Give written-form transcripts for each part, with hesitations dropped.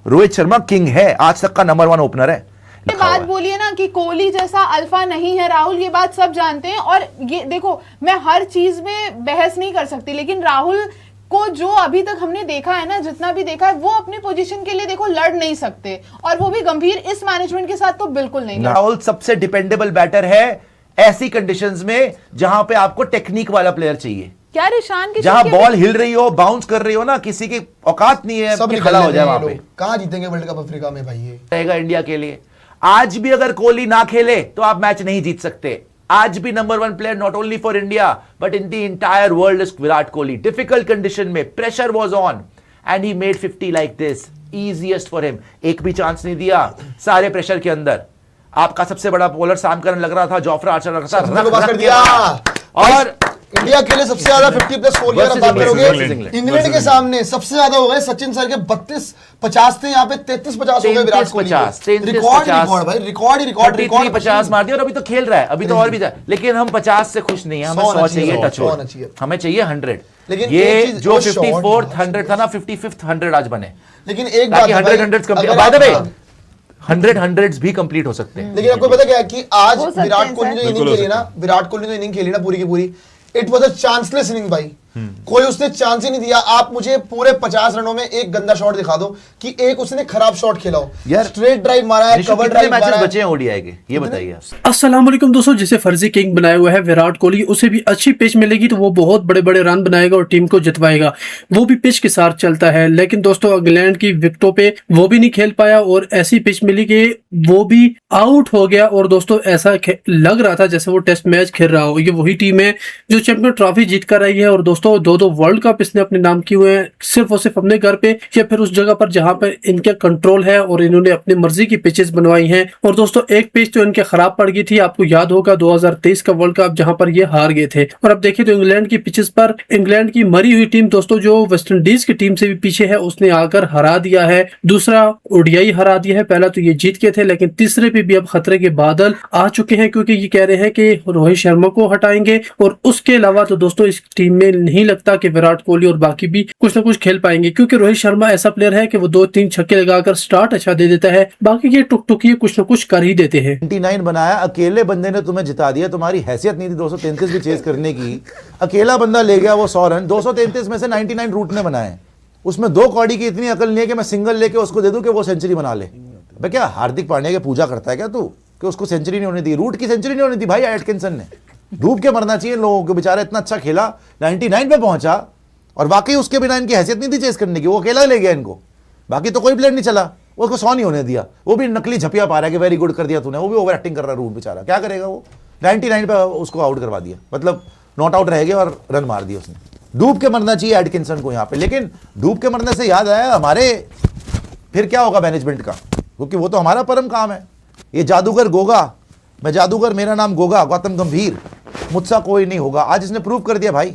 Rohit Sharma king है, आज तक का नंबर 1 ओपनर है। ये बात बोलिए ना कि कोहली जैसा अल्फा नहीं है राहुल, ये बात सब जानते हैं। और ये देखो, मैं हर चीज में बहस नहीं कर सकती, लेकिन राहुल को जो अभी तक हमने देखा है ना, जितना भी देखा है, वो अपने पोजीशन के लिए देखो लड़ नहीं सकते, और वो भी गंभीर इस मैनेजमेंट के साथ तो बिल्कुल नहीं। राहुल सबसे डिपेंडेबल बैटर है ऐसी कंडीशंस में जहां पे आपको टेक्निक वाला प्लेयर चाहिए। क्या ईशान की जहां बॉल हिल रही हो, बाउंस कर रही हो ना, किसी की औकात नहीं है सब खड़ा हो जाए वहां पे। कहां जीतेंगे वर्ल्ड कप अफ्रीका में भाई? ये रहेगा इंडिया के लिए। आज भी अगर कोहली ना खेले तो आप मैच नहीं जीत सकते। आज भी number 1 player not only for India but in the entire world is Virat Kohli. Difficult condition में pressure was on and he made 50 like this, easiest for him. एक भी चांस नहीं दिया सारे प्रेशर के अंदर। आपका सबसे बड़ा बॉलर सैम करन लग रहा था, जोफ्रा आर्चर लग रहा था, दिया। और इंडिया के लिए सबसे ज्यादा 50+ स्कोर की बात करोगे, इंग्लैंड के सामने सबसे ज्यादा हो गए सचिन सर के 32-50 थे, यहाँ पे 33-50 हो गए विराट कोहली। रिकॉर्ड भाई, रिकॉर्ड 50 मार दिया और अभी तो खेल रहा है, अभी तो और भी जाए। लेकिन हम 50 से खुश नहीं है, हमें 100 चाहिए टच हो, हमें चाहिए 100। लेकिन ये जो 54th 100 था ना, 55th 100 आज बने। लेकिन एक बात 100 कंप्लीट, बाय द वे 100 भी कंप्लीट हो सकते हैं। लेकिन आपको पता क्या है कि आज विराट कोहली जो इनिंग खेली ना, विराट कोहली जो इनिंग खेली ना पूरी की पूरी, इट वॉज अ चांसलेस इनिंग भाई। कोई उसने चांस ही नहीं दिया। आप मुझे पूरे 50 रनों में एक गंदा शॉट दिखा दो कि एक उसने खराब शॉट खेला हो। यार स्ट्रेट ड्राइव मारा है, कवर ड्राइव मारा है। बचे हैं ओडीआई के, ये बताइए। अस्सलाम वालेकुम दोस्तों, जिसे फर्जी किंग बनाया हुआ है विराट कोहली, उसे भी अच्छी पिच मिलेगी तो वो बहुत बड़े बड़े रन बनाएगा और टीम को जितवाएगा। वो भी पिच के साथ चलता है। लेकिन दोस्तों इंग्लैंड की विकेटों पे वो भी नहीं खेल पाया और ऐसी पिच मिली कि वो भी आउट हो गया। और दोस्तों ऐसा लग रहा था जैसे वो टेस्ट मैच खेल रहा हो। ये वही टीम है जो चैंपियन ट्रॉफी जीत कर आई है और दोस्तों 2-2 वर्ल्ड कप इसने अपने नाम किए हुए हैं, सिर्फ और सिर्फ अपने घर पे या फिर उस जगह पर जहां पर इनका कंट्रोल है और इन्होंने अपनी मर्जी की पिचेस बनवाई हैं। और दोस्तों एक पिच तो इनके खराब पड़ गई थी, आपको याद होगा 2023 का वर्ल्ड कप जहां पर ये हार गए थे। और अब देखिए तो इंग्लैंड की पिचेस पर इंग्लैंड की मरी हुई टीम दोस्तों जो वेस्ट इंडीज की टीम से भी पीछे है, उसने आकर हरा दिया है। दूसरा ओडीआई हरा दिया है, पहला तो ये जीत के थे लेकिन तीसरे पे भी अब खतरे के बादल आ चुके हैं क्योंकि ये कह रहे हैं कि रोहित शर्मा को हटाएंगे। और उसके अलावा तो दोस्तों इस टीम में नहीं लगता कि विराट कोहली और बाकी भी कुछ ना कुछ खेल पाएंगे क्योंकि रोहित शर्मा ऐसा प्लेयर है कि वो 2-3 छक्के लगाकर स्टार्ट अच्छा दे देता है, बाकी ये टुकटुकी कुछ ना कुछ कर ही देते हैं। 99 बनाया, अकेले बंदे ने तुम्हें जिता दिया। तुम्हारी हैसियत नहीं थी 233 भी चेस करने की, अकेला बंदा ले गया वो 100 रन। 233 में से 99 रूट ने बनाए, उसमें 2 कौड़ी की इतनी अकल नहीं है कि मैं सिंगल लेके उसको दे दूं कि वो सेंचुरी बना ले। भाई क्या हार्दिक पांड्या की पूजा करता है क्या तू कि उसको सेंचुरी नहीं होने दी? रूट की सेंचुरी नहीं होनी थी भाई एटकिंसन ने। डूब के मरना चाहिए लोगों को, बेचारा इतना अच्छा खेला 99 पे पहुंचा और वाकई उसके बिना इनकी हैसियत नहीं थी चेस करने की, वो अकेला ले गया इनको। बाकी तो कोई प्लेयर नहीं चला, उसको 100 नहीं होने दिया। वो भी नकली झपिया पा रहा है कि वेरी गुड कर दिया तूने, वो भी ओवर एक्टिंग कर रहा है। रूट बेचारा क्या करेगा, वो 99 पे उसको आउट करवा दिया, मतलब नॉट आउट रह गया और रन मार दिया उसने। डूब के मरना चाहिए एटकिंसन को यहाँ पे। लेकिन डूब के मरने से याद आया हमारे फिर क्या होगा मैनेजमेंट का, क्योंकि वो तो हमारा परम काम है। ये जादूगर गोगा, मैं जादूगर, मेरा नाम गोगा, गौतम गंभीर, मुझसा कोई नहीं होगा। आज इसने प्रूव कर दिया भाई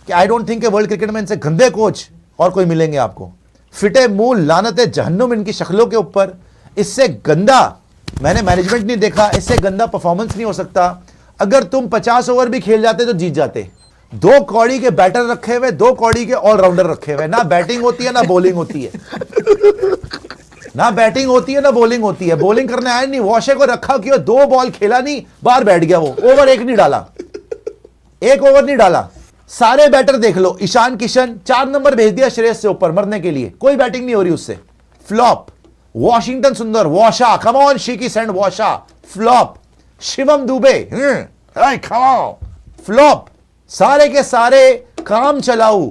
कि I don't think world cricket में इनसे गंदे कोच और कोई मिलेंगे आपको। फिटे मूल लानते जहन्नुम इनकी शक्लों के ऊपर। इससे गंदा मैंने मैनेजमेंट नहीं देखा, इससे गंदा परफॉर्मेंस नहीं हो सकता। अगर तुम 50 ओवर भी खेल जाते तो जीत जाते। 2 कौड़ी के बैटर रखे हुए, 2 कौड़ी के ऑलराउंडर रखे हुए, ना बैटिंग होती है ना बॉलिंग होती है, ना बैटिंग होती है ना बॉलिंग होती है। बॉलिंग करने आए नहीं, वॉशे को रखा क्यों, 2 बॉल खेला नहीं, बाहर बैठ गया वो। ओवर 1 नहीं डाला, 1 ओवर नहीं डाला। सारे बैटर देख लो, ईशान किशन 4 नंबर भेज दिया श्रेयस से ऊपर मरने के लिए, कोई बैटिंग नहीं हो रही उससे। Flop. Washington Sundar, Washa, come on cheeky send Washa, flop. Shivam Dube, come on, flop. सारे के सारे काम चलाऊ,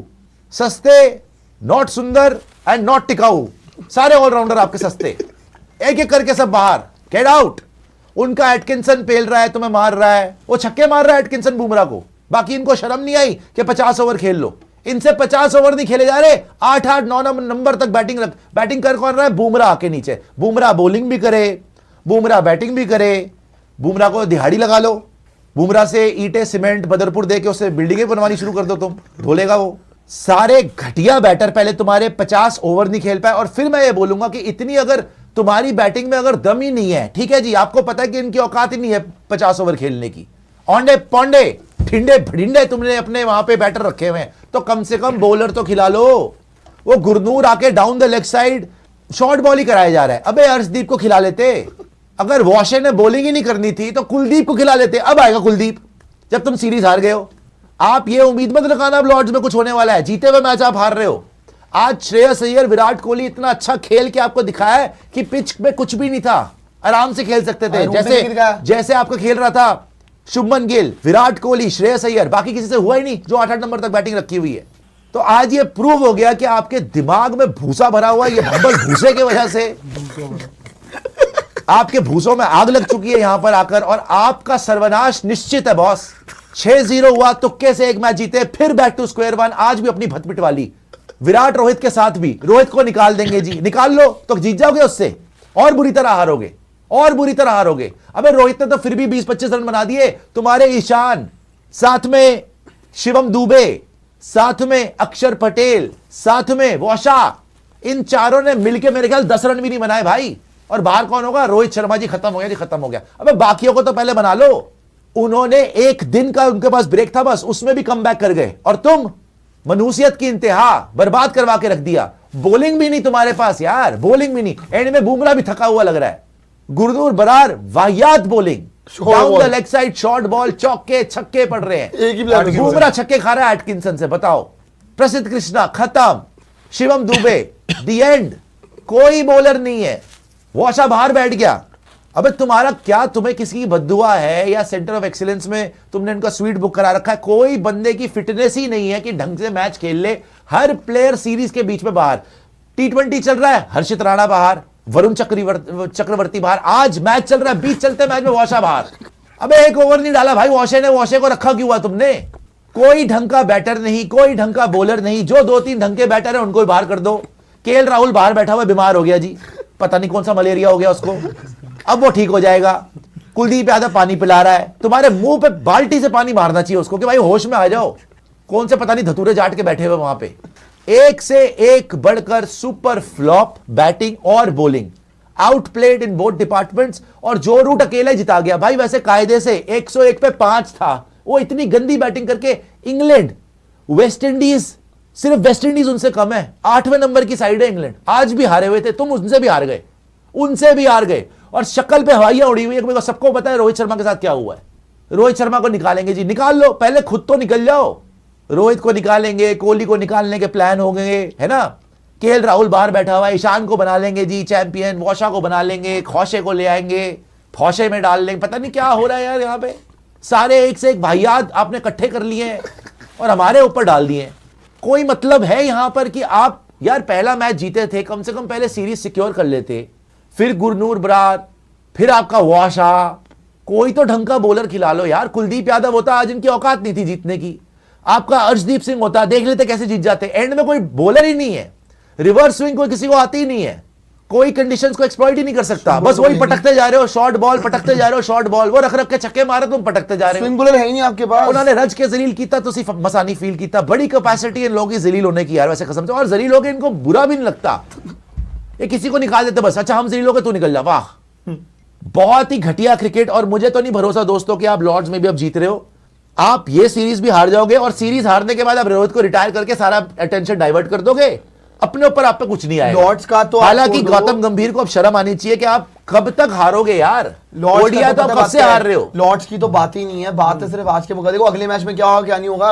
सस्ते, नॉट सुंदर एंड नॉट टिकाऊ। सारे ऑलराउंडर आपके सस्ते, एक एक करके सब बाहर, गेट आउट। उनका एटकिंसन पेल रहा है, तुम्हें मार रहा है, वो छक्के मार रहा है एटकिंसन बुमराह को। बाकी इनको शर्म नहीं आई कि 50 ओवर खेल लो। इनसे 50 ओवर नहीं खेले जा रहे, 8-8 9 नंबर तक बैटिंग कर कौन रहा है? बुमराह के नीचे। बुमराह बॉलिंग भी करे, बुमराह बैटिंग भी करे। बुमराह को दिहाड़ी लगा लो, बुमराह से ईंटें सीमेंट बदरपुर दे के उससे बिल्डिंगें बनवानी शुरू कर दो, तुम धोलेगा वो। सारे घटिया बैटर पहले तुम्हारे 50 ओवर नहीं खेल पाए। और फिर मैं ये बोलूंगा कि इतनी अगर तुम्हारी बैटिंग में अगर दम ही नहीं है, ठीक है जी, आपको पता है कि इनकी औकात ही नहीं है 50 ओवर खेलने की, औंडे पौंडे ठिंडे भडिंडे तुमने अपने वहां पे बैटर रखे हुए हैं, तो कम से कम बॉलर तो खिला लो। वो गुरनूर आके down the leg side short ball ही कराया जा रहा है। अबे अर्शदीप को खिला लेते, अगर वॉशे ने बॉलिंग ही नहीं करनी थी तो कुलदीप को खिला लेते। अब आएगा कुलदीप जब तुम सीरीज हार गए हो। आप ये उम्मीद मत रखना अब लॉर्ड्स में कुछ होने वाला है, जीते हुए मैच आप हार रहे हो। आज श्रेयस अय्यर, विराट कोहली इतना अच्छा खेल के आपको दिखाया है कि पिच पे कुछ भी नहीं था, आराम से खेल सकते थे। जैसे आपका खेल रहा था शुभमन गिल, विराट कोहली, श्रेयस अय्यर, बाकी किसी से हुआ ही नहीं जो 8-8 नंबर तक बैटिंग रखी हुई है। तो आज ये प्रूव हो गया कि आपके दिमाग में भूसा भरा हुआ है, ये भंबल भूसे की वजह से आपके भूसों में आग लग चुकी है यहां पर आकर, और आपका सर्वनाश निश्चित है बॉस। 6-0 हुआ, तुक्के से एक मैच जीते, फिर बैक टू स्क्वायर वन। आज भी अपनी भत पिटवा ली विराट रोहित के साथ भी। रोहित को निकाल देंगे जी, निकाल लो तो जीत जाओगे उससे, और बुरी तरह हारोगे, और बुरी तरह हारोगे। अबे रोहित ने तो फिर भी 20-25 रन बना दिए। तुम्हारे ईशान, साथ में शिवम दुबे, साथ में अक्षर पटेल, साथ में वॉशा, इन चारों ने मिलकर मेरे ख्याल 10 रन भी नहीं बनाए भाई। और बाहर कौन होगा? रोहित शर्मा जी। खत्म हो गया जी, खत्म हो गया। अबे बाकियों को तो पहले बना लो। उन्होंने एक दिन का उनके पास ब्रेक था बस, उसमें भी कम बैक कर गए, और तुम मनुष्यत की इंतहा बर्बाद करवा के रख दिया। बॉलिंग भी नहीं तुम्हारे पास यार, बॉलिंग भी नहीं। एंड में बुमराह भी थका हुआ लग रहा है। गुरनूर बरार वाहियात bowling, down the leg side short ball, चौके छक्के पड़ रहे हैं। बुमराह छक्के खा रहा है एटकिंसन से, बताओ। प्रसिद्ध कृष्णा खत्म, शिवम दुबे द एंड, कोई बॉलर नहीं है। वॉशा बाहर बैठ गया। अबे तुम्हारा क्या, तुम्हें किसी की बद्दुआ है या सेंटर ऑफ एक्सीलेंस में तुमने इनका स्वीट बुक करा रखा है? कोई बंदे की फिटनेस ही नहीं है कि ढंग से मैच खेल ले। हर प्लेयर सीरीज के बीच में बाहर। T20 चल रहा है, हर्षित राणा बाहर, वरुण चक्रवर्ती बाहर। आज मैच चल रहा है, बीच चलते मैच में वॉशा बाहर। अबे एक ओवर नहीं डाला भाई वॉशे ने। वॉशे को रखा क्यों हुआ तुमने? कोई ढंग का बैटर नहीं, कोई ढंग का बॉलर नहीं। जो 2-3 ढंग के बैटर है उनको ही बाहर कर दो। केएल राहुल बाहर बैठा हुआ बीमार हो गया जी, पता नहीं कौन सा मलेरिया हो गया उसको, अब वो ठीक हो जाएगा। कुलदीप यादव पानी पिला रहा है। तुम्हारे मुंह पे बाल्टी से पानी मारना चाहिए उसको कि भाई होश में आ जाओ। कौन से पता नहीं धतूरे जाट के बैठे हुए वहां पे। एक से एक बढ़कर सुपर फ्लॉप बैटिंग और bowling, outplayed in both departments. और जो रूट अकेले जिता गया भाई। वैसे कायदे से 101 पे 5 था, वो इतनी गंदी बैटिंग करके। इंग्लैंड, वेस्ट इंडीज, सिर्फ वेस्ट इंडीज उनसे कम है, 8वें नंबर की साइड है इंग्लैंड। आज भी हारे हुए थे, तुम उनसे भी हार गए, उनसे भी हार गए। और शक्ल पे हवाइयां उड़ी हुई है। सबको पता है रोहित शर्मा के साथ क्या हुआ है। रोहित शर्मा को निकालेंगे जी, निकाल लो, पहले खुद तो निकल जाओ। रोहित को निकालेंगे, कोहली को निकालने के प्लान हो गए, है ना। केएल राहुल बाहर बैठा हुआ है, ईशान को बना लेंगे जी चैंपियन, वॉशा को बना लेंगे, खौशे को ले आएंगे, फौशे में डाल लेंगे। पता नहीं क्या हो रहा है यार यहाँ पे। सारे एक से एक भाइयात आपने इकट्ठे कर लिए हैं और हमारे ऊपर डाल दिए। कोई मतलब है यहां पर कि आप यार पहला मैच जीते थे, कम से कम पहले सीरीज सिक्योर कर लेते, फिर गुरनूर बरार, फिर आपका वॉशा, कोई तो ढंग का बॉलर खिला लो यार। कुलदीप यादव होता, आज इनकी औकात नहीं थी जीतने की। आपका अर्शदीप सिंह होता, देख लेते कैसे जीत जाते। एंड में कोई बॉलर ही नहीं है, रिवर्स स्विंग कोई किसी को आती ही नहीं है, कोई कंडीशंस को एक्सप्लॉइट ही नहीं कर सकता। बस वही पटकते जा रहे हो शॉर्ट बॉल, पटकते जा रहे हो शॉर्ट बॉल, वो रख रख के छक्के मारे, तुम पटकते जा रहे हो। स्विंग बॉलर है ही नहीं आपके पास। उन्होंने रज के जलील कीता तो सिर्फ मसानी फील कीता। बड़ी कैपेसिटी इन लोगों की जलील होने की यार, वैसे कसम से। और जलील हो के इनको बुरा भी नहीं लगता, ये किसी को निकाल देते बस। अच्छा हम जलील हो गए, तू निकल जा, वाह। बहुत ही घटिया क्रिकेट। और मुझे तो नहीं भरोसा दोस्तों कि आप लॉर्ड्स में भी अब जीत रहे हो। आप ये सीरीज भी हार जाओगे और सीरीज हारने के बाद आप रोहित को रिटायर करके सारा अटेंशन डाइवर्ट कर दोगे। अपने ऊपर आप पे कुछ नहीं आएगा। लॉर्ड्स का तो हालांकि गौतम गंभीर को अब शर्म आनी चाहिए कि आप कब तक हारोगे यार। ओडिया तो कब से हार रहे हो। लॉर्ड्स की तो बात ही नहीं है, बात है सिर्फ आज के मुकाबले। देखो अगले मैच में क्या होगा क्या नहीं होगा,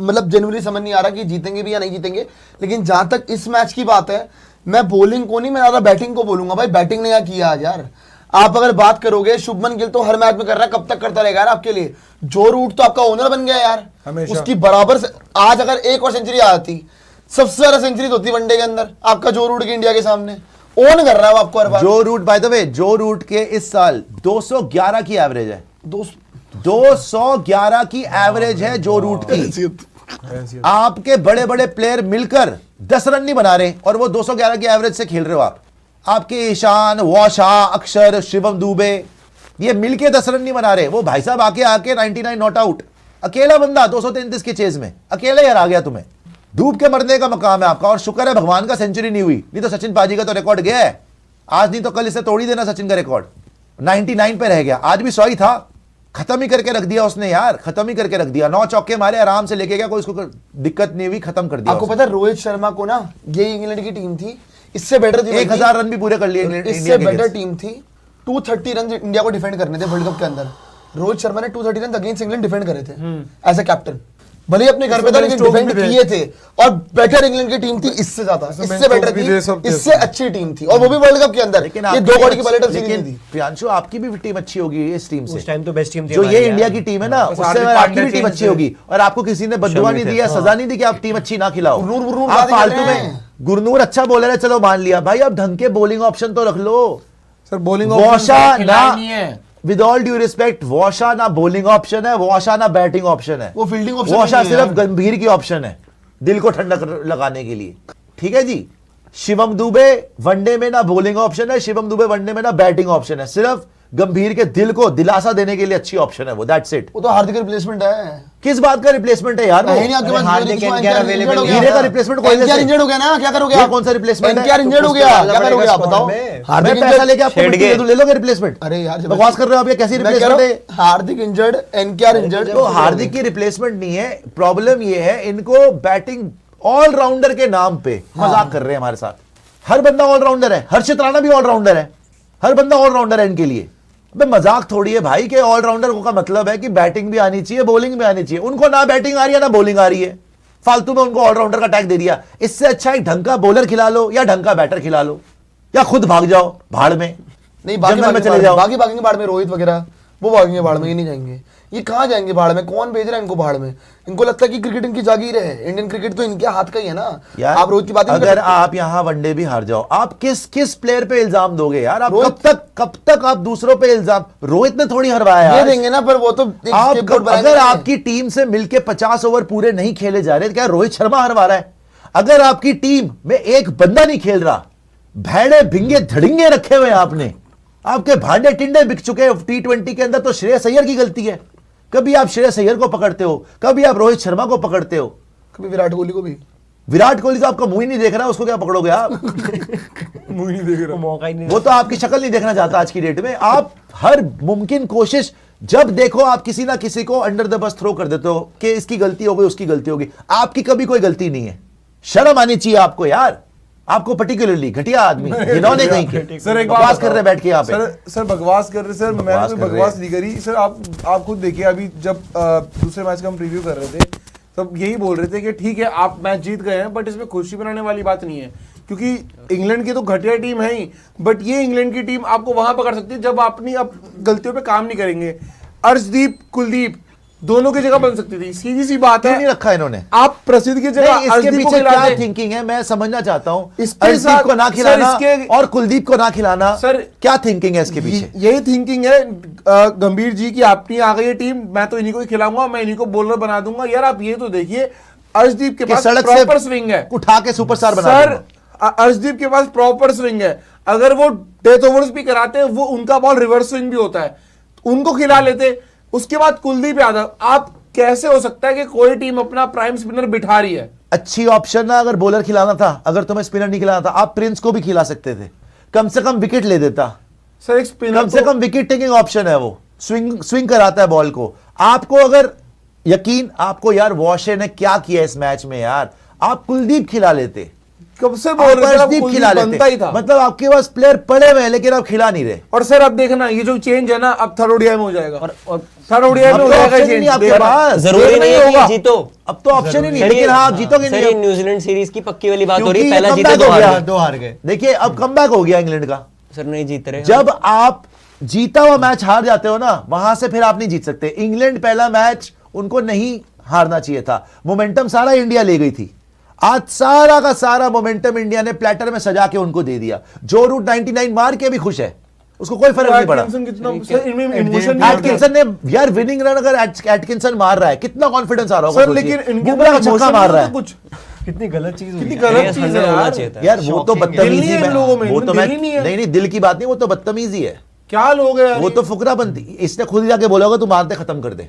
मतलब जनवरी समझ नहीं आ रहा कि जीतेंगे भी या नहीं जीतेंगे। लेकिन जहां तक इस मैच की बात है, मैं बॉलिंग को नहीं, मैं ज्यादा बैटिंग को बोलूंगा। भाई बैटिंग ने क्या किया आज यार। आप अगर बात करोगे, शुभमन गिल तो हर मैच में कर रहा है, कब तक करता रहेगा यार आपके लिए। जो रूट तो आपका ओनर बन गया यार, उसकी बराबर से आज अगर एक और सेंचुरी आ जाती, सबसे ज्यादा सेंचुरी होती वनडे के अंदर आपका जो रूट के इंडिया के सामने ओन कर रहा है आपको हर बार। जो रूट बाय द वे, जो रूट के इस साल 211 की एवरेज है, 211 की एवरेज है जो रूट की। आपके बड़े बड़े प्लेयर मिलकर 10 रन नहीं बना रहे और वो 211 की एवरेज से खेल रहे हो आप। आपके ईशान, वॉशा, अक्षर, शिवम दुबे, ये मिलके 10 रन नहीं बना रहे। वो भाई साहब आके 99 नॉट आउट, अकेला बंदा 233 के चेज में अकेला ही हरा गया तुम्हें। डूब के मरने का मकाम है आपका। और शुक्र है भगवान का सेंचुरी नहीं हुई, नहीं तो सचिन पाजी का तो रिकॉर्ड गया है आज, नहीं तो कल इसे तोड़ ही देना सचिन का रिकॉर्ड। 99 पे रह गया, आज भी 100 ही था। खत्म ही करके रख दिया उसने यार, खत्म ही करके रख दिया। 9 चौके मारे, आराम से लेके गया, कोई इसको दिक्कत नहीं हुई, खत्म कर दिया। आपको पता है रोहित शर्मा को ना, ये इंग्लैंड की टीम थी, इससे बेटर थी 1000 रन भी पूरे कर लिए इंग्लैंड, इससे इंडिया के बेटर against। टीम थी। 230 रन इंडिया को डिफेंड करने थे वर्ल्ड कप के अंदर। रोहित शर्मा ने 230 रन अगेंस्ट इंग्लैंड डिफेंड करे थे एज ए कैप्टन। भले ही अपने घर पे था लेकिन डिफेंड किए थे, और बेटर इंग्लैंड की टीम थी इससे ज्यादा, इससे बेटर थी, इससे अच्छी टीम थी, और वो भी वर्ल्ड कप के अंदर। लेकिन ये 2 कौड़ी की बैलेटर सीरीज लेकिन थी। प्रियांशु आपकी भी टीम अच्छी होगी इस टीम से, उस टाइम तो बेस्ट टीम थी जो हमारी ये यार। इंडिया की टीम है ना, बस उससे हार्दिक आपकी पांड्या भी टीम चेंज अच्छी होगी, और आपको किसी ने बददुआ नहीं दिया, सजा नहीं दी कि आप टीम अच्छी ना खिलाओ। गुरनूर आप बात कर फालतू रहे में हैं। गुरनूर अच्छा बॉलर है, चलो मान लिया भाई, अब ढंग के बॉलिंग ऑप्शन तो रख लो। सर बॉलिंग वॉशा ना, नहीं है। विद ऑल ड्यू रिस्पेक्ट, वॉशा ना बॉलिंग ऑप्शन है, वॉशा ना बैटिंग ऑप्शन है, वो फील्डिंग ऑप्शन वॉशा नहीं है सिर्फ यार। गंभीर की ऑप्शन है, दिल को ठंडक लगाने के लिए। ठीक है जी। शिवम दुबे वनडे में ना बॉलिंग ऑप्शन है, शिवम दुबे वनडे में ना बैटिंग ऑप्शन है, सिर्फ गंभीर के दिल को दिलासा देने के लिए अच्छी ऑप्शन है वो, दैट्स इट। वो तो हार्दिक रिप्लेसमेंट है। किस बात का रिप्लेसमेंट है यार वो? नहीं नहीं, आपके पास हार्दिक जिसमें NKR NKR available injured हो नहीं गया। हीरे का replacement कोहली NKR से। injured हो गया ना, क्या करोगे ये आप? कौन सा replacement है? NKR injured हो गया, डालना क्या करोगे पड़ेगा आप बताओ? squad में। मैं हार्दिक पैसा injured- लेके आपको छेड़ मिट्टी गए। दे दूं, ले लोगे रिप्लेसमेंट? अरे यार बकवास कर रहे हो आप, ये कैसी मैं कह रिप्लेसमेंट रहा है? हूं, हार्दिक इंजर्ड, NKR इंजर्ड। तो हार्दिक की रिप्लेसमेंट नहीं है, प्रॉब्लम ये है इनको बैटिंग ऑलराउंडर के नाम पे मजाक कर रहे हैं हमारे साथ। हर बंदा ऑलराउंडर है, हर्षित राणा भी ऑलराउंडर है, हर बंदा ऑलराउंडर है इनके लिए। अबे मजाक थोड़ी है भाई, के ऑलराउंडर का मतलब है कि बैटिंग भी आनी चाहिए, बॉलिंग भी आनी चाहिए। उनको ना बैटिंग आ रही है ना बॉलिंग आ रही है, फालतू में उनको ऑलराउंडर का टैग दे दिया। इससे अच्छा एक ढंग का बॉलर खिला लो या ढंग का बैटर खिला लो, या खुद भाग जाओ भाड़ में, नहीं बाकी जंगल में भागेंगे चले जाओ। बाकी भागेंगे बाढ़ में, रोहित वगैरह वो भागेंगे बाढ़ में, ये नहीं जाएंगे। ये कहाँ जाएंगे बाढ़ में? कौन भेज रहा है इनको बाढ़ में? इनको लगता है कि क्रिकेट इनकी जागीर है, इंडियन क्रिकेट तो इनके हाथ का ही है ना। यार आप रोहित की बात ही नहीं कर अगर सकते। आप यहाँ वनडे भी हार जाओ, आप किस किस प्लेयर पे इल्जाम दोगे यार? आप रोहित- कब तक आप दूसरों पे इल्जाम? रोहित ने थोड़ी हरवाया ये यार। देंगे ना, पर वो तो एक आप scapegoat बनाएंगे अगर ना। आपकी टीम से मिलके 50 ओवर पूरे नहीं खेले जा रहे, तो क्या रोहित शर्मा हरवा रहा है? अगर आपकी टीम में एक बंदा नहीं खेल रहा, भेड़े भिंगे धड़िंगे रखे हुए हैं आपने, आपके भांडे टिंडे बिक चुके हैं T20 के अंदर, तो श्रेयस अय्यर की गलती है। कभी आप श्रेयस अय्यर को पकड़ते हो, कभी आप रोहित शर्मा को पकड़ते हो, कभी विराट कोहली को भी। विराट कोहली तो आपका मुंह ही नहीं देख रहा, उसको क्या पकड़ोगे आप? मुझे नहीं देख वो मौका ही नहीं वो तो आपकी शक्ल नहीं देखना चाहता आज की डेट में। आप हर मुमकिन कोशिश जब देखो, आप किसी ना किसी को अंडर द बस थ्रो कर देते हो कि इसकी गलती हो गई, उसकी गलती होगी। आपकी कभी कोई गलती नहीं है, शर्म आनी चाहिए आपको यार। आपको पर्टिकुलरली घटिया आदमी जिन्होंने कहीं के सर एक बकवास कर रहे बैठ के यहाँ पे। सर बकवास कर रहे सर, मैंने बकवास कोई कर रहे बकवास हैं। नहीं करी सर। आप खुद देखिए, अभी जब दूसरे मैच का हम रिव्यू कर रहे थे तब यही बोल रहे थे कि ठीक है आप मैच जीत गए हैं, बट इसमें खुशी बनाने वाली बात नहीं है, क्योंकि इंग्लैंड की तो घटिया टीम है ही, बट ये इंग्लैंड की टीम आपको वहां पकड़ सकती है जब अपनी अब गलतियों पे काम नहीं करेंगे। अर्शदीप कुलदीप दोनों की जगह बन सकती थी, सीधी सी बात क्यों नहीं है। रखा इन्होंने? आप प्रसिद्ध की नहीं, जगह इसके अर्शदीप को पीछे खिला क्या दें। थिंकिंग है मैं समझना चाहता हूँ। इसके अर्शदीप साथ- को ना सर, खिलाना इसके- और कुलदीप को ना खिलाना, सर, क्या थिंकिंग है इसके पीछे? यही थिंकिंग है गंभीर जी की, अपनी आ गई है टीम, मैं तो इन्हीं को ही खिलाऊंगा, मैं इन्हीं को बॉलर बना दूंगा। यार आप ये तो देखिए, अर्शदीप के कि पास सड़क प्रॉपर से स्विंग है, उठा के सुपरस्टार बना सर दूंगा। अर्शदीप के पास प्रॉपर स्विंग है। अगर वो डेथ ओवर्स भी कराते हैं, वो उनका बॉल रिवर्स स्विंग भी होता है, उनको खिला लेते। उसके बाद कुलदीप यादव, आप कैसे हो सकता है कि कोई टीम अपना प्राइम स्पिनर बिठा रही है? अच्छी ऑप्शन ना, अगर बॉलर खिलाना था, अगर तुम्हें स्पिनर नहीं खिलाना था, आप प्रिंस को भी खिला सकते थे, कम से कम विकेट ले देता। सर एक स्पिनर कम से कम विकेट टेकिंग ऑप्शन है वो, स्विंग कराता है बॉल को। आपको अगर यकीन, आपको यार वॉशे ने क्या किया इस मैच में यार, आप कुलदीप खिला लेते, कब से बोल आप रहे थे, अब अर्शदीप कुलदीप खिला बनता ही लेते। था। मतलब आपके पास प्लेयर पड़े हुए हैं लेकिन आप खिला नहीं रहे। और सर अब देखना, ये जो चेंज है ना, अब थर्ड ओडीआई में हो जाएगा, और थर्ड ओडीआई में अब हो तो जाएगा option ही चेंज। नहीं आपके देखना। पास। जरूरी देखना नहीं ही है होगा। कि जीतो। अब तो ऑप्शन ही नहीं, सर, लेकिन हाँ आप जीतोगे सर, नहीं ये अब। न्यूजीलैंड सीरीज की पक्की वाली बात हो रही है, क्योंकि पहला ये जीते comeback दो हो हार गया। गए। दो हार गए। देखिए अब कमबैक हो गया इंग्लैंड का। सर नहीं जीत रहे जब आप जीता हुआ मैच हार जाते हो ना, वहां से फिर आप नहीं जीत सकते। इंग्लैंड पहला मैच उनको नहीं हारना चाहिए था, मोमेंटम सारा इंडिया ले गई थी। आज सारा का सारा मोमेंटम इंडिया ने प्लेटर में सजा के उनको दे दिया। जो रूट 99 मार के भी खुश है, उसको कोई फर्क नहीं पड़ा। एटकिंसन कितना सर इनमें इमोशन नहीं होता। एटकिंसन ने यार विनिंग रन, अगर एटकिंसन मार रहा है कितना कॉन्फिडेंस आ रहा होगा सर सोचिए। लेकिन इनके बुमराह का अंदर छक्का emotion मार नहीं रहा होता है कुछ, कितनी गलत चीज हुई कितनी है। गलत चीज है होना यार। चाहिए था। यार वो तो Shocking है। दिल बदतमीजी नहीं है इन में, लोगों में, वो तो दिल मैं ही नहीं है। नहीं दिल की बात नहीं, वो तो बदतमीजी है। क्या लोग हैं यार वो ये? तो फुकरापंती, इसने खुद ही जाके बोला होगा तू मारते खत्म कर दे।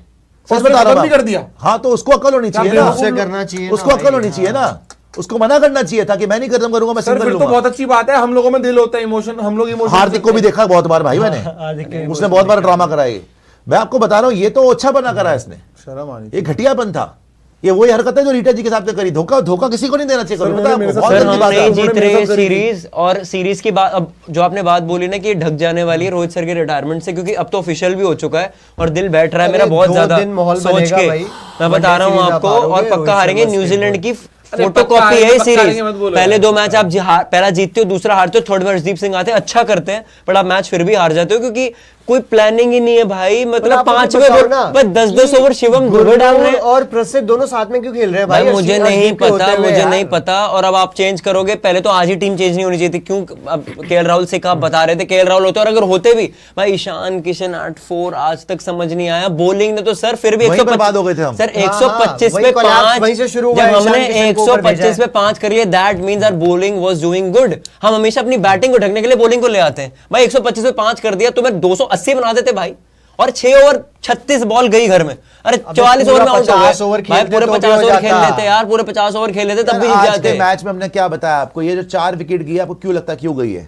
सच उसने बता रहा खत्म भी हूं। कर दिया। हाँ तो उसको अकल होनी चाहिए ना, बेवकूफ उससे करना चाहिए ना उसको भाई, अकल होनी चाहिए ना, उसको मना करना चाहिए था कि मैं नहीं खत्म करूंगा, मैं सर सिंगल फिर तो लूंगा। बहुत अच्छी बात है, हम लोगों में दिल होता है, इमोशन, हम लोग इमोशन हार्दिक को भी देखा बहुत बार भाई मैंने, हार्दिक के उसने बहुत बार ड्रामा कराया। मैं आपको बता रहा हूँ, ये तो अच्छा बना करा इसने, शर्म आनी ये घटियापन था। ये वही हरकत है जो रीटा जी के साथ करी। धोखा किसी को नहीं देना चाहिए कभी, पता है आपको? बहुत सर गंदी हम बात है। नहीं जीत उन्होंने रहे मेरे साथ करी सीरीज, और सीरीज की बात, अब जो आपने बात बोली ना कि ये ढक जाने वाली है रोहित सर के रिटायरमेंट से, क्योंकि अब तो ऑफिशियल भी हो चुका है और दिल बैठ रहा है मेरा अरे बहुत 2 ज्यादा दिन माहौल सोच बनेगा के। भाई। मैं बता रहा हूँ वनडे आपको, सीरीज आप और हारोगे, पक्का रोहित हारेंगे। शर्मा न्यूजीलैंड की अरे फोटो पक्का कॉपी है हारेंगे, सीरीज। हारेंगे मत बोलो पहले यार। 2 मैच आप पहला जीतते हो, दूसरा हारते हो, थर्ड में हरदीप सिंह आते हैं, अच्छा करते हैं, बट आप मैच फिर भी हार जाते हो क्योंकि कोई प्लानिंग ही नहीं है भाई। मतलब आप मुझे 5वें बताओ ओवर ना पर 10-10 ओवर शिवम दुबे डाल रहे हैं। और प्रसिद्ध दोनों साथ में क्यों खेल रहे हैं भाई भाई? मुझे नहीं पता, मुझे नहीं पता। और अब आप चेंज करोगे, पहले तो आज ही टीम चेंज नहीं होनी चाहिए थी। क्यों? अब केएल राहुल से आप बता रहे थे केएल राहुल होते, और अगर होते भी भाई ईशान किशन 8-4 आज तक समझ नहीं आया। बॉलिंग ने तो सर फिर भी वहीं बर्बाद हो गए थे हम। सर 125 वही पे collapse 5 वहीं से शुरू हुआ जब है, हमने ईशान किशन को ऊपर भेजा 125 पे 5 कर लिए, that means our bowling was doing good. हम हमेशा अपनी बैटिंग को ढकने के लिए बॉलिंग को ले आते हैं। भाई 125 पे 5 कर दिया तो मैं 280 बना देते भाई, और 6 ओवर 36 बॉल गई घर में। अरे 44 ओवर में आउट हो 50 ओवर गए भाई, खेलते पूरे तो भी 50 हो ओवर खेल जाता। लेते यार, पूरे 50 ओवर खेल लेते तब भी जीत आज जाते। के मैच में हमने क्या बताया आपको? ये जो 4 विकेट गई आपको क्यों लगता है क्यों गई है?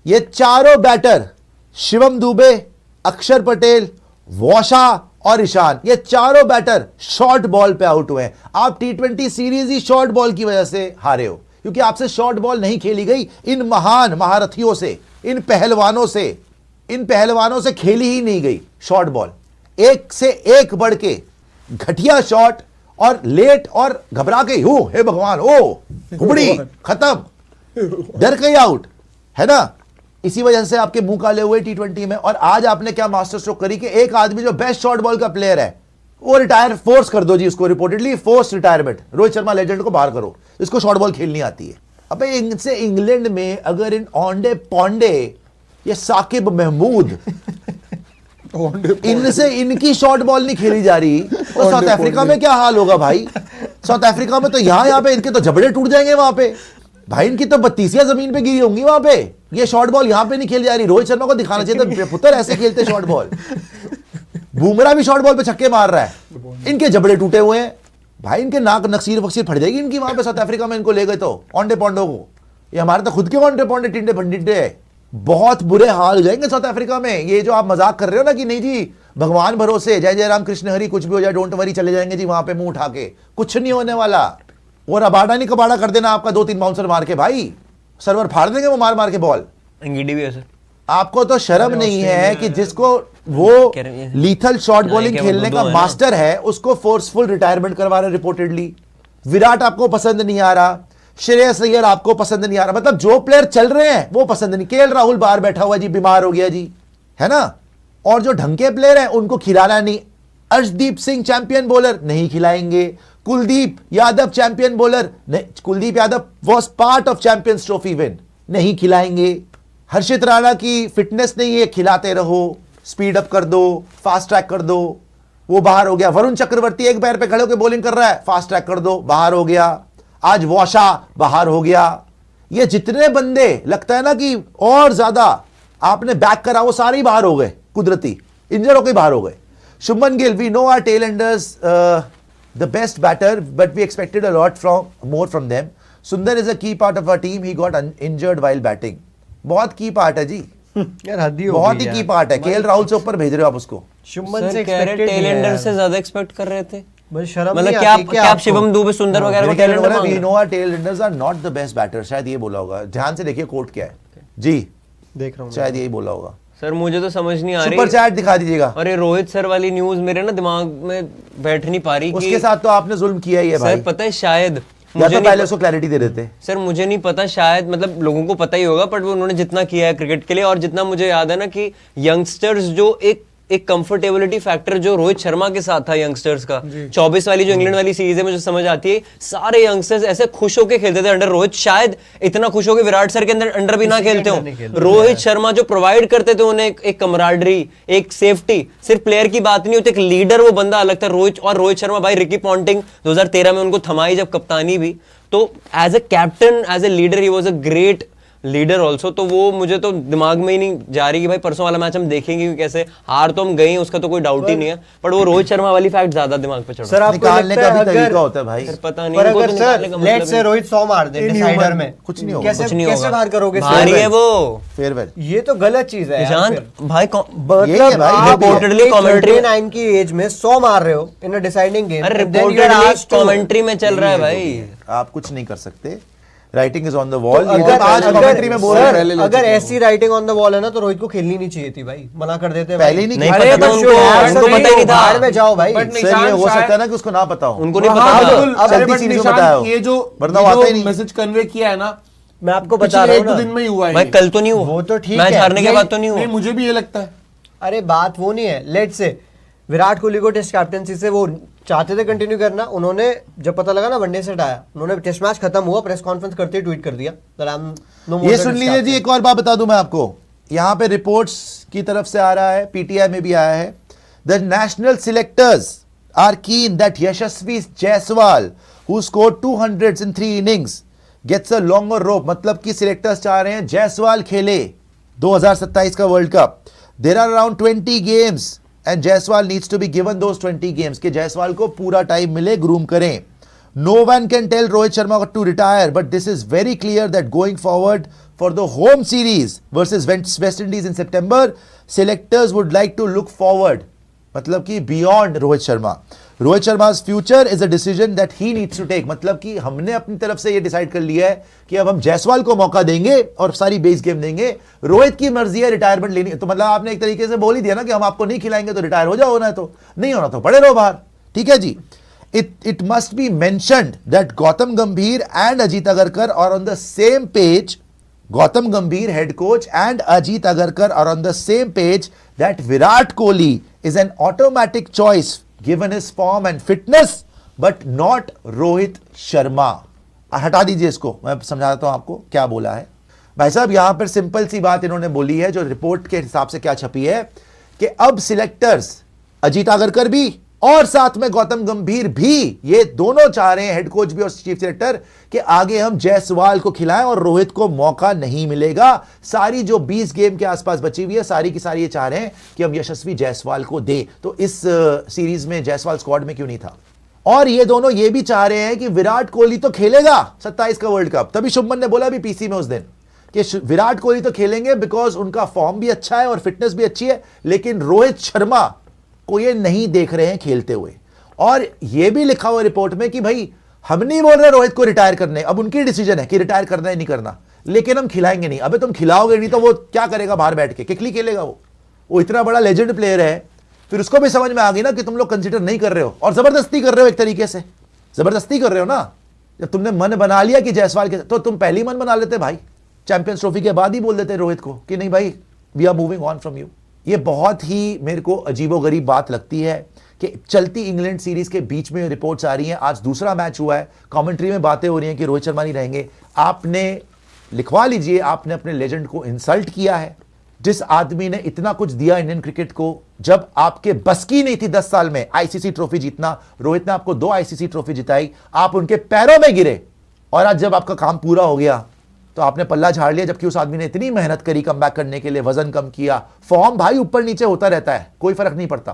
ये चारों बैटर शिवम दुबे, अक्षर पटेल, वॉशा और ईशान, ये चारों बैटर शॉर्ट बॉल पे आउट हुए हैं। आप T20 सीरीज ही शॉर्ट बॉल की वजह से हारे हो, क्योंकि आपसे शॉर्ट बॉल नहीं खेली गई। इन महान महारथियों से, इन पहलवानों से खेली ही नहीं गई शॉर्ट बॉल। एक से एक बढ़ के घटिया शॉट, और लेट और घबरा के हो हे भगवान, ओ हुबड़ी खत्म, डर के आउट, है ना? इसी वजह से आपके मुंह काले हुए T20 में। और आज आपने क्या मास्टर स्ट्रोक करी कि एक आदमी जो बेस्ट शॉर्ट बॉल का प्लेयर है वो रिटायर, फोर्स कर दो जी उसको, reportedly force retirement. Rohit Sharma legend को बाहर करो, इसको शॉर्ट बॉल खेलनी आती है। अबे इनसे इंग्लैंड में अगर इन ओंडे पौंडे, ये साकिब महमूद, इनसे इनकी शॉर्ट बॉल नहीं खेली जा रही तो साउथ अफ्रीका में क्या हाल होगा भाई? साउथ अफ्रीका में तो यहाँ पे इनके तो जबड़े टूट जाएंगे वहां पे भाई, इनकी तो बत्तीसियां जमीन पे गिरी होंगी वहां पे। ये शॉर्ट बॉल यहाँ पे नहीं खेली जा रही। रोहित शर्मा को दिखाना चाहिए था पुत्र ऐसे खेलते शॉर्ट बॉल। बुमराह भी शॉर्ट बॉल पे छक्के मार रहा है, इनके जबड़े टूटे हुए हैं भाई, इनके नाक नक्सीर वक्सीर फट जाएगी इनकी वहां पे साउथ अफ्रीका में। इनको ले गए तो ओंडे पोंडो को, ये हमारे तो खुद के ओंडे पोंडे टिंडे भंडिटे है। बहुत बुरे हाल हो जाएंगे साउथ अफ्रीका में। ये जो आप मजाक कर रहे हो ना कि नहीं जी भगवान भरोसे, जय जय राम कृष्ण हरि, कुछ भी हो जाए डोंट वरी, चले जाएंगे जी वहां पे मुंह उठा के, कुछ नहीं होने वाला। और अबाड़ा नहीं कबाड़ा कर देना आपका 2-3 बाउंसर मार के, भाई सर्वर फाड़ देंगे वो मार मार के बॉल। अंगीडी भी है सर। आपको तो शर्म नहीं है कि जिसको वो लीथल शॉट बॉलिंग खेलने का मास्टर है उसको फोर्सफुल रिटायरमेंट करवा रहे रिपोर्टेडली। विराट आपको पसंद नहीं आ रहा, श्रेयस अय्यर आपको पसंद नहीं आ रहा, मतलब जो प्लेयर चल रहे हैं वो पसंद नहीं। केएल राहुल बाहर बैठा हुआ जी, बीमार हो गया जी, है ना? और जो ढंग के प्लेयर हैं उनको खिलाना नहीं। अर्शदीप सिंह चैंपियन बॉलर, नहीं खिलाएंगे। कुलदीप यादव चैंपियन बॉलर, नहीं, Kuldeep Yadav was part of champions trophy win, नहीं खिलाएंगे। हर्षित राणा की फिटनेस नहीं है, खिलाते रहो, स्पीड अप कर दो, फास्ट ट्रैक कर दो, वो बाहर हो गया। वरुण चक्रवर्ती एक पैर पे खड़े होकर बॉलिंग कर रहा है, फास्ट ट्रैक कर दो, बाहर हो गया। आज वॉशा बाहर हो गया। ये जितने बंदे लगता है ना कि और ज्यादा आपने बैक करा, वो सारे ही बाहर हो गए, कुदरती इंजर होकर बाहर हो गए। Shubman Gill, we know our tail enders the best batter but we expected a lot more from them. Sundar is a key part of our team, he got injured while batting. बहुत की पार्ट है जी यार, हद ही हो बहुत गई ही की यार। पार्ट है। केएल राहुल से ऊपर भेज रहे हो आप उसको। शुभमन सर से कह रहे एक्सपेक्टेड टेलेंडर से ज्यादा एक्सपेक्ट कर रहे थे। बस शर्म मतलब नहीं क्या आती क्या आप शिवम दुबे सुंदर वगैरह को टेलेंडर मांग वी रहे know our tail enders are not the best batter, शायद ये बोला होगा। ध्यान से देखिए कोट क्या है जी, देख रहा हूँ शायद यही बोला होगा। सर मुझे तो समझ नहीं आ रही। सुपर चैट दिखा दीजिएगा। और ये रोहित सर वाली न्यूज मेरे ना दिमाग में बैठ नहीं पा रही उसके कि साथ तो आपने जुल्म किया ही है भाई। सर पता है शायद या मुझे तो नहीं पहले उसको क्लैरिटी दे देते। सर मुझे नहीं पता, शायद मतलब लोगों को पता ही होगा, बट वो उन्होंने जितना किया है क्रिकेट के लिए, और जितना मुझे याद है ना कि यंगस्टर्स जो एक कंफर्टेबिलिटी फैक्टर जो रोहित शर्मा के साथ था यंगस्टर्स का, 24 वाली जो इंग्लैंड वाली सीरीज है मुझे समझ आती है, सारे यंगस्टर्स ऐसे खुश होकर खेलते थे अंडर रोहित, शायद इतना खुश होकर विराट सर के अंदर अंडर भी ना खेलते हो। रोहित शर्मा जो प्रोवाइड करते थे उन्हें एक कमराडरी, एक सेफ्टी, सिर्फ प्लेयर की बात नहीं होती, एक लीडर वो बंदा अलग था। रोहित शर्मा भाई, रिकी पॉन्टिंग 2013 में उनको थमाई जब कप्तानी भी, तो as a captain, as a leader he was a great leader also, तो वो मुझे तो दिमाग में ही नहीं जा रही कि भाई परसों वाला मैच हम देखेंगे कि कैसे, हार तो हम गए हैं उसका तो कोई डाउट ही नहीं है, पर वो रोहित शर्मा वाली फैक्ट ज्यादा दिमाग पे चढ़ सर रहा है। आपको निकालने लगता का है भी अगर तरीका होता है भाई। सर पता नहीं पर उनको अगर तो सर निकालने का लेट मतलब से ही रोहित 100 मार दे डिसाइडर में, कुछ नहीं होगा। कैसे कुछ नहीं कैसे होगा। बाहर करोगे हार ही है वो फेयरवेल। ये तो गलत चीज है यार निशांत फिर। भाई यही है मतलब भाई, आप reportedly commentary में- 39 की एज में 100 मार रहे हो इन अ डिसाइडिंग गेम, अरे रिपोर्टेडली कमेंट्री में चल रहा है भाई। आप कुछ नहीं कर सकते, writing is on the wall. अगर आज कमेंट्री में बोल रहे हैं, अगर ऐसी राइटिंग ऑन द वॉल है ना तो रोहित को खेलनी नहीं चाहिए थी भाई, मना कर देते पहले ही नहीं नहीं खेला पता था था उसको। उनको, यार, उनको सर, पता ही नहीं था। बाहर में जाओ भाई। But सर ये हो सकता है ना कि उसको ना पता हो, उनको नहीं हाँ, पता था। बिल्कुल। अब अरे चलती but सीरीज में निशांत, बताया हो। ये जो वरना वो आता ही नहीं। मैसेज कन्वे किया है ना, मैं आपको बता पिछले रहा एक हूँ दो ना, दिन में ही हुआ है भाई ये। कल तो नहीं हुआ, वो तो ठीक मैच है। हारने के नहीं, बाद तो नहीं हुआ। नहीं मुझे भी ये लगता है। अरे बात वो नहीं है, लेट से विराट कोहली को टेस्ट कैप्टनसी से वो चाहते थे कंटिन्यू करना, उन्होंने जब पता लगा ना वनडे से हटाया, उन्होंने टेस्ट मैच खत्म हुआ प्रेस कॉन्फ्रेंस करते ही ट्वीट कर दिया that I'm no more ये the सुन test लीजिए जी, captain। एक और बात बता दूं मैं आपको, यहाँ पे रिपोर्ट्स की तरफ से आ रहा है, पीटीआई में भी आया है, the national selectors are keen that Yashasvi Jaiswal who scored 200s in 3 innings gets a longer rope. मतलब कि सिलेक्टर्स चाह रहे हैं जायसवाल खेले 2027 का world cup. There are around 20 games and Jaiswal needs to be given those 20 games, कि जायसवाल को पूरा टाइम मिले, ग्रूम करें। No one can tell Rohit Sharma to retire, but this is very clear that going forward for the home series versus West Indies in September, selectors would like to look forward. मतलब कि beyond Rohit Sharma. Rohit Sharma's future is a decision that he needs to take. मतलब कि हमने अपनी तरफ से ये decide कर लिया है कि अब हम जायसवाल को मौका देंगे और सारी बेस गेम देंगे। रोहित की मर्जी है रिटायरमेंट लेनी, तो मतलब आपने एक तरीके से बोल ही दिया ना कि हम आपको नहीं खिलाएंगे तो रिटायर हो जाओ, होना है तो, नहीं होना तो पड़े रहो बाहर। ठीक है जी। It must be mentioned that Gautam Gambhir and Ajit Agarkar are on the same page. Gautam Gambhir, head coach, and Ajit Agarkar are on the same page that Virat Kohli is an automatic choice given his form and fitness, but not Rohit Sharma. हटा दीजिए इसको, मैं समझाता हूं आपको क्या बोला है भाई साहब। यहां पर सिंपल सी बात इन्होंने बोली है, जो रिपोर्ट के हिसाब से क्या छपी है, कि अब सिलेक्टर्स अजीत आगरकर भी और साथ में गौतम गंभीर भी, ये दोनों चाह रहे हैं, हेड कोच भी और चीफ सिलेक्टर, कि आगे हम जायसवाल को खिलाएं और रोहित को मौका नहीं मिलेगा। सारी जो 20 गेम के आसपास बची हुई है, सारी की सारी ये चाह रहे हैं कि हम यशस्वी जायसवाल को दे। तो इस सीरीज में जायसवाल स्क्वाड में क्यों नहीं था? और ये दोनों ये भी चाह रहे हैं कि विराट कोहली तो खेलेगा 27 का वर्ल्ड कप। तभी शुभमन ने बोला भी पीसी में उस दिन कि विराट कोहली तो खेलेंगे बिकॉज उनका फॉर्म भी अच्छा है और फिटनेस भी अच्छी है, लेकिन रोहित शर्मा को ये नहीं देख रहे हैं खेलते हुए। और ये भी लिखा हुआ रिपोर्ट में कि भाई हम नहीं बोल रहे रोहित को रिटायर करने, अब उनकी डिसीजन है कि रिटायर करना है नहीं करना, लेकिन हम खिलाएंगे नहीं। अबे तुम खिलाओगे नहीं तो वो क्या करेगा बाहर बैठ के, किकली खेलेगा वो इतना बड़ा लेजेंड प्लेयर है। फिर उसको भी समझ में आ गई ना कि तुम लोग कंसिडर नहीं कर रहे हो और जबरदस्ती कर रहे हो, एक तरीके से जबरदस्ती कर रहे हो ना। जब तुमने मन बना लिया कि जायसवाल के, तो तुम पहले ही मन बना लेते भाई, चैंपियंस ट्रॉफी के बाद ही बोल देते रोहित को कि नहीं भाई we are moving on from you. ये बहुत ही मेरे को अजीबोगरीब बात लगती है कि चलती इंग्लैंड सीरीज के बीच में रिपोर्ट्स आ रही हैं। आज दूसरा मैच हुआ है, कमेंट्री में बातें हो रही हैं कि रोहित शर्मा नहीं रहेंगे। आपने लिखवा लीजिए, आपने अपने लेजेंड को इंसल्ट किया है। जिस आदमी ने इतना कुछ दिया इंडियन क्रिकेट को, जब आपके बस की नहीं थी 10 साल में आईसीसी ट्रॉफी जीतना, रोहित ने आपको 2 आईसीसी ट्रॉफी जिताई, आप उनके पैरों में गिरे, और आज जब आपका काम पूरा हो गया तो आपने पल्ला झाड़ लिया। जबकि उस आदमी ने इतनी मेहनत करी कमबैक करने के लिए, वजन कम किया। फॉर्म भाई ऊपर नीचे होता रहता है, कोई फर्क नहीं पड़ता।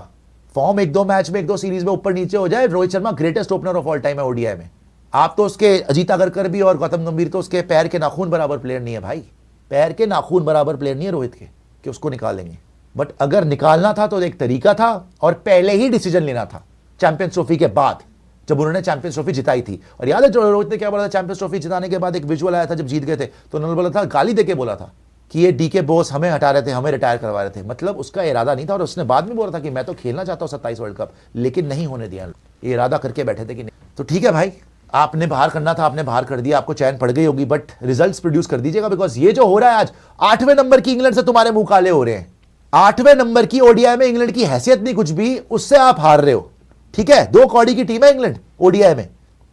फॉर्म 1-2 मैच में, 1-2 सीरीज में ऊपर नीचे हो जाए। Rohit Sharma greatest opener of all time है ओडीआई में। आप तो उसके, अजीत आगरकर भी और गौतम गंभीर तो उसके पैर के नाखून बराबर प्लेयर नहीं है भाई, पैर के नाखून बराबर प्लेयर नहीं है रोहित के कि उसको निकालेंगे। बट अगर निकालना था तो एक तरीका था और पहले ही डिसीजन लेना था चैंपियंस ट्रॉफी के बाद, जब उन्होंने चैंपियंस ट्रॉफी जिताई थी। और याद है रोहित ने क्या बोला था चैंपियंस ट्रॉफी जिताने के बाद? एक विजुअल आया था जब जीत गए थे, तो उन्होंने बोला था, गाली देके बोला था कि ये डीके बोस हमें हटा रहे थे, हमें रिटायर करवा रहे थे। मतलब उसका इरादा नहीं था, और उसने बाद में बोला था कि मैं तो खेलना चाहता हूं 27 वर्ल्ड कप, लेकिन नहीं होने दिया। ये इरादा करके बैठे थे कि नहीं। तो ठीक है भाई, आपने बाहर करना था, आपने बाहर कर दिया, आपको चैन पड़ गई होगी, बट रिजल्ट्स प्रोड्यूस कर दीजिएगा। बिकॉज ये जो हो रहा है आज, 8वें नंबर की इंग्लैंड से तुम्हारे मुंह काले हो रहे हैं। 8वें नंबर की ओडीआई में इंग्लैंड की हैसियत नहीं कुछ भी, उससे आप हार रहे हो। ठीक है, 2 कौड़ी की टीम है इंग्लैंड ओडीआई में।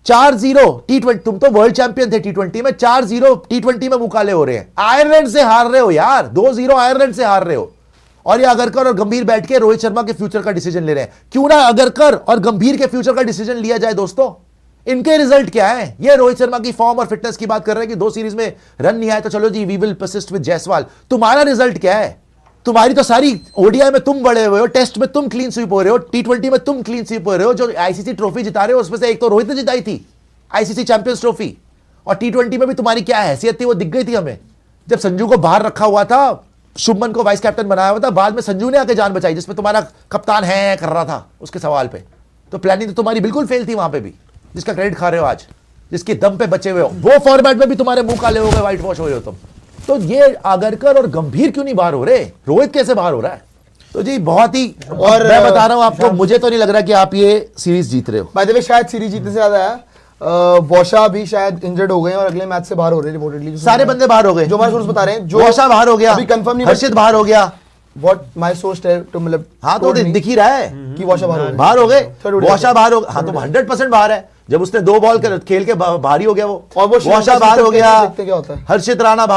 4-0 T20, तुम तो वर्ल्ड चैंपियन थे T20 में, 4-0 T20 में मुकाले हो रहे हैं। आयरलैंड से हार रहे हो यार, 2-0 आयरलैंड से हार रहे हो। और ये अगरकर और गंभीर बैठ के रोहित शर्मा के फ्यूचर का डिसीजन ले रहे हैं। क्यों ना अगरकर और गंभीर के फ्यूचर का डिसीजन लिया जाए दोस्तों। इनके रिजल्ट क्या है? ये रोहित शर्मा की फॉर्म और फिटनेस की बात कर रहे हैं कि 2 सीरीज में रन नहीं आए तो चलो जी we will persist with Jaiswal. तुम्हारा रिजल्ट क्या है? तुम्हारी तो सारी ओडीआई में तुम बड़े हुए हो, टेस्ट में तुम क्लीन स्वीप हो रहे हो, T20 में तुम क्लीन स्वीप हो रहे हो। जो आईसीसी ट्रॉफी जिता रहे हो उसमें से एक तो रोहित ने जिताई थी, आईसीसी चैंपियंस ट्रॉफी, और T20 में भी तुम्हारी क्या हैसियत थी वो दिख गई थी हमें। जब संजू को बाहर रखा हुआ था, शुभमन को वाइस कैप्टन बनाया हुआ था, बाद में संजू ने आके जान बचाई, जिसमें तुम्हारा कप्तान है कर रहा था उसके सवाल पे। तो प्लानिंग तो तुम्हारी बिल्कुल फेल थी वहां पे भी, जिसका क्रेडिट खा रहे हो आज, जिसके दम पे बचे हुए हो। वो फॉर्मेट में भी तुम्हारे मुंह काले हो गए, व्हाइट वॉश हो रहे हो तुम। तो ये आगरकर और गंभीर क्यों नहीं बाहर हो रहे? रोहित कैसे बाहर हो रहा है? तो जी बहुत ही, और मैं बता रहा हूं आपको, मुझे तो नहीं लग रहा कि आप ये सीरीज जीत रहे हो। बाय द वे शायद सीरीज जीतने से ज्यादा है वॉशा भी शायद इंजर्ड हो गए हैं और अगले मैच से बाहर हो रहे हैं रिपोर्टेडली। सारे बंदे बाहर हो गए, जो हमारे सोर्स बता रहे हैं। जो वॉशा बाहर हो गया, अभी कंफर्म नहीं, हर्षित बाहर हो गया। व्हाट माय सोर्स टू मतलब हाँ तो दिख ही रहा है कि वॉशा बाहर हो गए, वॉशा बाहर हो, हाँ तो 100% बाहर है। जब उसने 2 बॉल खेल के भारी हो गया वो, और वो वॉशा बाहर हो गया, देखते क्या होता है। हर्षित राणा बाहर